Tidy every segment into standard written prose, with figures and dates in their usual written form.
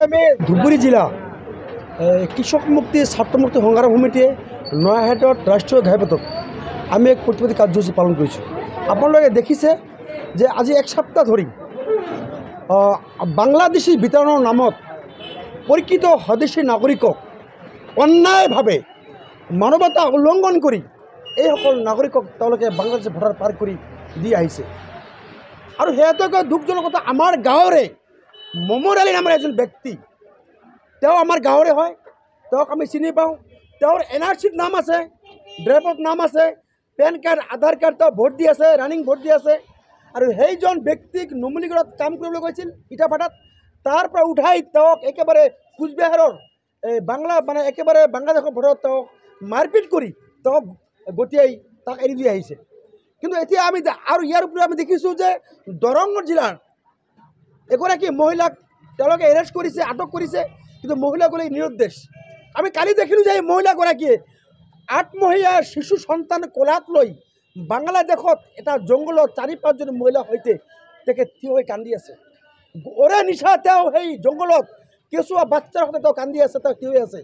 আমি ধুবুৰী জিলা কৃষক মুক্তি ছাত্ৰ মুক্তি সংগ্ৰাম সমিতিয়ে নয়াহাটত ৰাষ্ট্ৰীয় ঘাইপথত আমি এক প্ৰতিবাদী কাৰ্যসূচী পালন কৰিছোঁ। আপোনালোকে দেখিছে যে আজি এক সপ্তাহ ধৰি বাংলাদেশী বিতৰণৰ নামত পৰীক্ষিত স্বদেশী নাগৰিকক অন্যায়ভাৱে মানৱতা উলংঘন কৰি এইসকল নাগৰিকক তেওঁলোকে বাংলাদেশী ভোটাৰ পাৰ কৰি দি আহিছে। আৰু সিহঁতকে দুখজনক কথা, আমাৰ গাঁৱৰে মমৰ আলী নামৰ এজন ব্যক্তি, তেওঁ আমাৰ গাঁৱৰে হয়, তেওঁক আমি চিনি পাওঁ। তেওঁৰ NRCত নাম আছে, ড্ৰাইভত নাম আছে, পেন কাৰ্ড আধাৰ কাৰ্ড তেওঁ ভোট দি আছে, ৰানিং ভোট দি আছে। আৰু সেইজন ব্যক্তিক নুমলীগড়ত কাম কৰিবলৈ গৈছিল ইটাভাটাত, তাৰ পৰা উঠাই তেওঁক একেবাৰে কোচবিহাৰৰ একেবাৰে বাংলাদেশৰ ভোটত তেওঁক মাৰপিট কৰি তেওঁক গতিয়াই তাক এৰি দি আহিছে। কিন্তু এতিয়া আমি আৰু ইয়াৰ উপৰি আমি দেখিছোঁ যে দৰং জিলাৰ এগৰাকী মহিলাক তেওঁলোকে এৰেষ্ট কৰিছে, আটক কৰিছে, কিন্তু মহিলাগৰাকী নিৰুদ্দেশ। আমি কালি দেখিলোঁ যে এই মহিলাগৰাকীয়ে আত্মহীয়া শিশু সন্তান কোলাত লৈ বাংলাদেশত এটা জংঘলত 4-5জন মহিলাৰ সৈতে তেখেত থিয় হৈ কান্দি আছে। ওৰে নিশা তেওঁ সেই জংঘলত কেঁচুৱা বাচ্চাৰ সৈতে তেওঁ কান্দি আছে, তেওঁ থিয় হৈ আছে।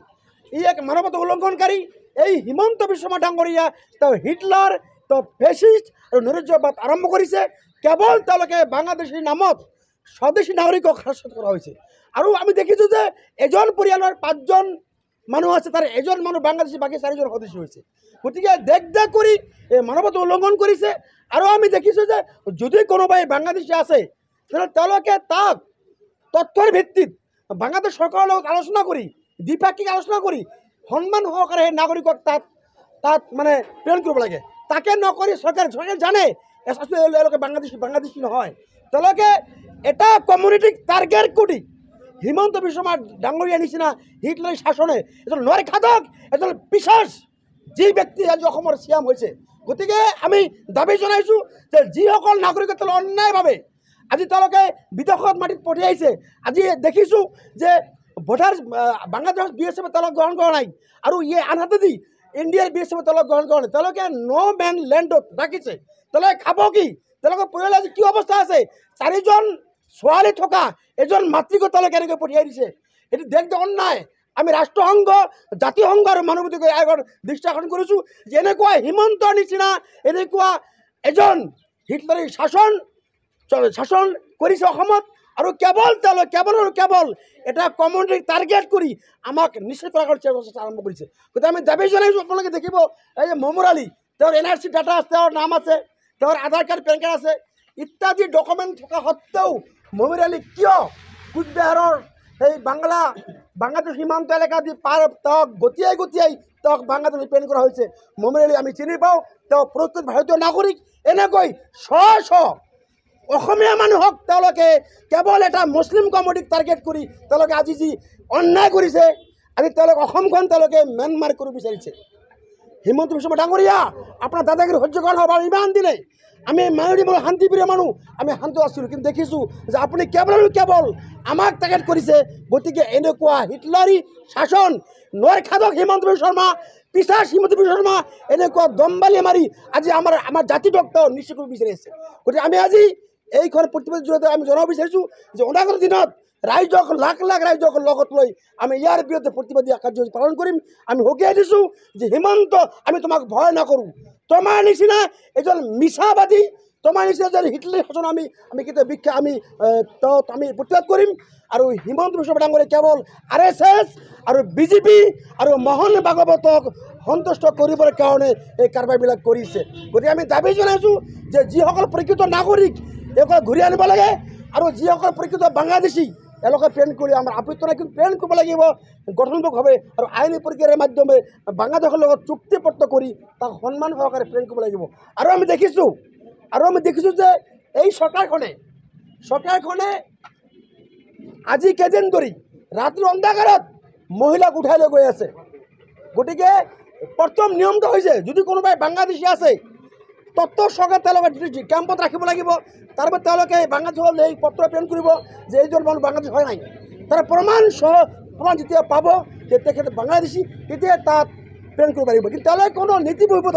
ই এক মানৱতা উলংঘনকাৰী। এই হিমন্ত বিশ্ব শৰ্মা ডাঙৰীয়া তেওঁ হিটলাৰ, তেওঁ ফেচিষ্ট আৰু নৈৰাজ্যবাদ আৰম্ভ কৰিছে। কেৱল তেওঁলোকে বাংলাদেশীৰ নামত স্বদেশী নাগৰিকক হ্ৰাসত কৰা হৈছে। আৰু আমি দেখিছোঁ যে এজন পৰিয়ালৰ 5জন মানুহ আছে, তাৰ এজন মানুহ বাংলাদেশী, বাকী 4জন স্বদেশী হৈছে। গতিকে দেখ কৰি এই মানৱতা উলংঘন কৰিছে। আৰু আমি দেখিছোঁ যে যদি কোনোবাই বাংলাদেশী আছে তেতিয়াহ'লে তেওঁলোকে তাক তথ্যৰ ভিত্তিত বাংলাদেশ চৰকাৰৰ লগত আলোচনা কৰি, দ্বিপাক্ষিক আলোচনা কৰি সন্মান সহকাৰে সেই নাগৰিকক তাত মানে প্ৰেৰণ কৰিব লাগে। তাকে নকৰি চৰকাৰে জানে এওঁলোকে বাংলাদেশী নহয়। তেওঁলোকে এটা কমিউনিটিক টাৰ্গেট কৰি হিমন্ত বিশ্ব শৰ্মা ডাঙৰীয়া নিচিনা হিটলাৰী শাসনে এজন নৰখাদক, এজন পিশাচ যি ব্যক্তি আজি অসমৰ চিএম হৈছে। গতিকে আমি দাবী জনাইছোঁ যে যিসকল নাগৰিকে তেওঁলোকে অন্যায়ভাৱে আজি তেওঁলোকে বিদেশত মাটিত পঠিয়াইছে। আজি দেখিছোঁ যে ভোটাৰ বাংলাদেশত BSF তেওঁলোক গ্ৰহণ কৰা নাই, আৰু আনহাতেদি ইণ্ডিয়াৰ BSF তেওঁলোক গ্ৰহণ কৰা নাই। তেওঁলোকে ন' মেন লেণ্ডত ৰাখিছে। তেওঁলোকে খাব কি? তেওঁলোকৰ পৰিয়ালৰ আজি কি অৱস্থা আছে? 4জন ছোৱালী থকা এজন মাতৃক তেওঁলোকে এনেকৈ পঠিয়াই দিছে। এইটো দেশ অন্যায়। আমি ৰাষ্ট্ৰসংঘ, জাতিসংঘ আৰু মানৱাধিকাৰ আয়োগৰ দৃষ্টি আকৰ্ষণ কৰিছোঁ যে এনেকুৱা হিমন্তৰ নিচিনা এনেকুৱা এজন হিটলাৰী শাসন কৰিছে অসমত। আৰু কেৱল এটা কমিউনিটিক টাৰ্গেট কৰি আমাক নিশ্চিত কৰাৰ চেষ্টা আৰম্ভ কৰিছে। গতিকে আমি দাবী জনাইছোঁ, আপোনালোকে দেখিব এই যে মমৰ আলী, তেওঁৰ NRC ডাটা আছে, তেওঁৰ নাম আছে, তেওঁৰ আধাৰ কাৰ্ড, পেন কাৰ্ড আছে ইত্যাদি ডকুমেণ্ট থকা সত্ত্বেও মমৰ আলী কিয় কোচবিহাৰৰ সেই বাংলাদেশ সীমান্ত এলেকা দি তেওঁক গতিয়াই তেওঁক বাংলাদেশ প্ৰেৰণ কৰা হৈছে। মমৰ আলী আমি চিনি পাওঁ, তেওঁ প্ৰস্তুত ভাৰতীয় নাগৰিক। এনেকৈ শ অসমীয়া মানুহক তেওঁলোকে কেৱল এটা মুছলিম কমিউনিটিক টাৰ্গেট কৰি তেওঁলোকে আজি যি অন্যায় কৰিছে, আজি তেওঁলোকে অসমখন তেওঁলোকে ম্যানমাৰ কৰিব বিচাৰিছে। হিমন্ত বিশ্ব শৰ্মা ডাঙৰীয়া, আপোনাৰ দাদাগিৰি সহ্য কৰা নহ'ব। ইমান দিনে আমি মাইনৰিটি মানুহ, শান্তিপ্ৰিয় মানুহ, আমি শান্ত আছিলোঁ, কিন্তু দেখিছোঁ যে আপুনি কেৱল আমাক টাৰ্গেট কৰিছে। গতিকে এনেকুৱা হিটলাৰী শাসন, নৰখাদক হিমন্ত বিশ্ব শৰ্মা, পিশাচ হিমন্ত বিশ্ব শৰ্মা এনেকুৱা দম্বালি মাৰি আজি আমাৰ জাতিটোক তেওঁ নিশ্চয় কৰিব বিচাৰিছে। গতিকে আমি আজি এইখন প্ৰতিবাদৰ জৰিয়তে আমি জনাব বিচাৰিছোঁ যে অনাগত দিনত ৰাইজক, লাখ ৰাইজক লগত লৈ আমি ইয়াৰ বিৰুদ্ধে প্ৰতিবাদী কাৰ্যসূচী পালন কৰিম। আমি সকীয়াই দিছোঁ যে হিমন্ত, আমি তোমাক ভয় নকৰোঁ। তোমাৰ নিচিনা এজন মিছাবাদী, তোমাৰ নিচিনা এজন হিটলাৰী শাসন আমি কেতিয়া আমি প্ৰতিবাদ কৰিম। আৰু হিমন্ত বিশ্ব শৰ্মা ডাঙৰীয়া কেৱল RSS আৰু BJP আৰু মোহন ভাগৱতক সন্তুষ্ট কৰিবৰ কাৰণে এই কাৰবাৰবিলাক কৰিছে। গতিকে আমি দাবী জনাইছোঁ যে যিসকল প্ৰকৃত নাগৰিক এওঁলোকক ঘূৰি আনিব লাগে, আৰু যিসকল প্ৰকৃত বাংলাদেশী এওঁলোকে প্ৰেৰণ কৰি আমাৰ আপত্তি নাই, কিন্তু প্ৰেৰণ কৰিব লাগিব গঠনমূলকভাৱে আৰু আইনী প্ৰক্ৰিয়াৰ মাধ্যমে বাংলাদেশৰ লগত চুক্তিপত্ৰ কৰি তাক সন্মান সহকাৰে প্ৰেৰণ কৰিব লাগিব। আৰু আমি দেখিছোঁ যে এই চৰকাৰখনে আজি কেইদিন ধৰি ৰাতিৰ অন্ধকাৰত মহিলাক উঠাই লৈ গৈ আছে। গতিকে প্ৰথম নিয়মটো হৈছে, যদি কোনোবাই বাংলাদেশী আছে তথ্য সহকাৰে তেওঁলোকে কেম্পত ৰাখিব লাগিব। তাৰপিছত তেওঁলোকে বাংলাদেশত এই পত্ৰ প্ৰেৰণ কৰিব যে এইজন মানুহ বাংলাদেশ হয় নাই। তাৰ প্ৰমাণ যেতিয়া পাব যে তেখেত বাংলাদেশী, তেতিয়া তাত প্ৰেৰণ কৰিব পাৰিব। কিন্তু তেওঁলোকে কোনো নীতি বহিব